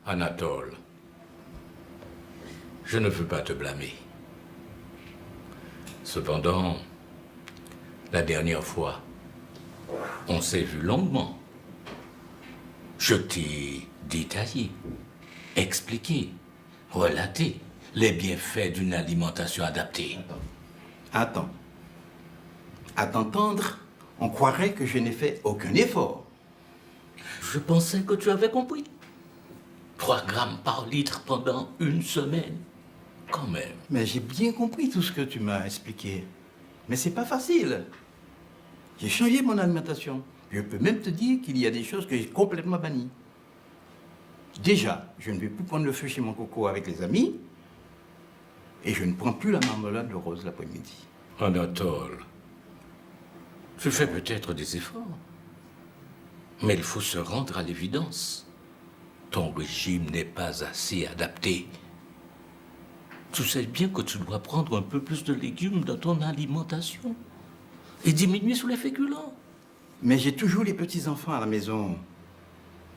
Anatole, je ne veux pas te blâmer. Cependant, la dernière fois, on s'est vu longuement. Je t'ai détaillé, expliqué, relaté les bienfaits d'une alimentation adaptée. Attends. À t'entendre, on croirait que je n'ai fait aucun effort. Je pensais que tu avais compris. 3 grammes par litre pendant une semaine. Quand même. Mais j'ai bien compris tout ce que tu m'as expliqué. Mais c'est pas facile. J'ai changé mon alimentation. Je peux même te dire qu'il y a des choses que j'ai complètement bannies. Déjà, je ne vais plus prendre le feu chez mon coco avec les amis. Et je ne prends plus la marmelade de rose l'après-midi. Anatole, tu fais peut-être des efforts. Mais il faut se rendre à l'évidence. Ton régime n'est pas assez adapté. Tu sais bien que tu dois prendre un peu plus de légumes dans ton alimentation et diminuer sur les féculents. Mais j'ai toujours les petits-enfants à la maison.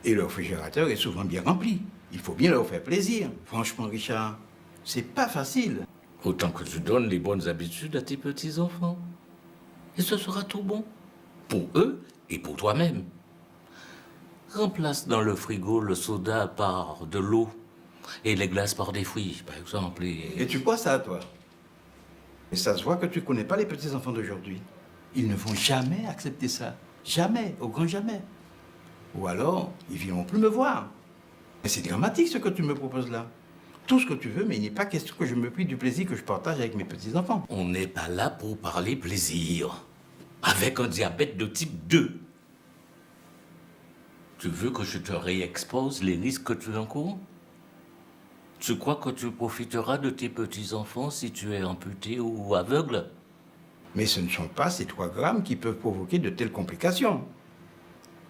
Et le réfrigérateur est souvent bien rempli. Il faut bien leur faire plaisir. Franchement, Richard, c'est pas facile. Autant que tu donnes les bonnes habitudes à tes petits-enfants. Et ce sera tout bon. Pour eux et pour toi-même. Remplace dans le frigo le soda par de l'eau et les glaces par des fruits, par exemple. Et tu crois ça, toi? Et ça se voit que tu connais pas les petits-enfants d'aujourd'hui. Ils ne vont jamais accepter ça. Jamais, au grand jamais. Ou alors, ils viendront plus me voir. Mais c'est dramatique ce que tu me proposes là. Tout ce que tu veux, mais il n'est pas question que je me prive du plaisir que je partage avec mes petits-enfants. On n'est pas là pour parler plaisir. Avec un diabète de type 2. Tu veux que je te réexpose les risques que tu encours? Tu crois que tu profiteras de tes petits-enfants si tu es amputé ou aveugle? Mais ce ne sont pas ces 3 grammes qui peuvent provoquer de telles complications.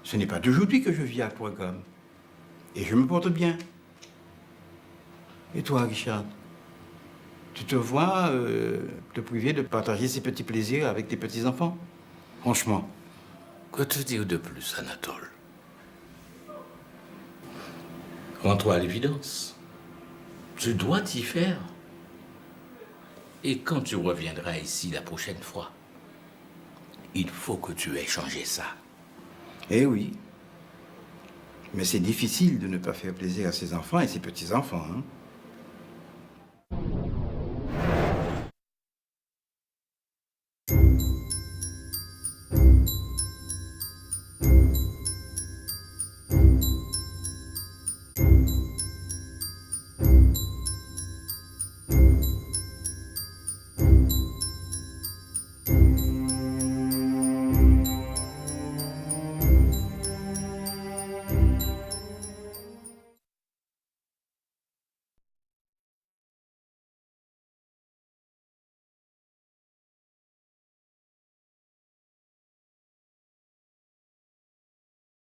Ce n'est pas d'aujourd'hui que je vis à 3 grammes. Et je me porte bien. Et toi, Richard? Tu te vois te priver de partager ces petits plaisirs avec tes petits-enfants? Franchement. Que te dire de plus, Anatole? Rends-toi à l'évidence. Tu dois t'y faire. Et quand tu reviendras ici la prochaine fois, il faut que tu aies changé ça. Eh oui. Mais c'est difficile de ne pas faire plaisir à ses enfants et ses petits-enfants, hein.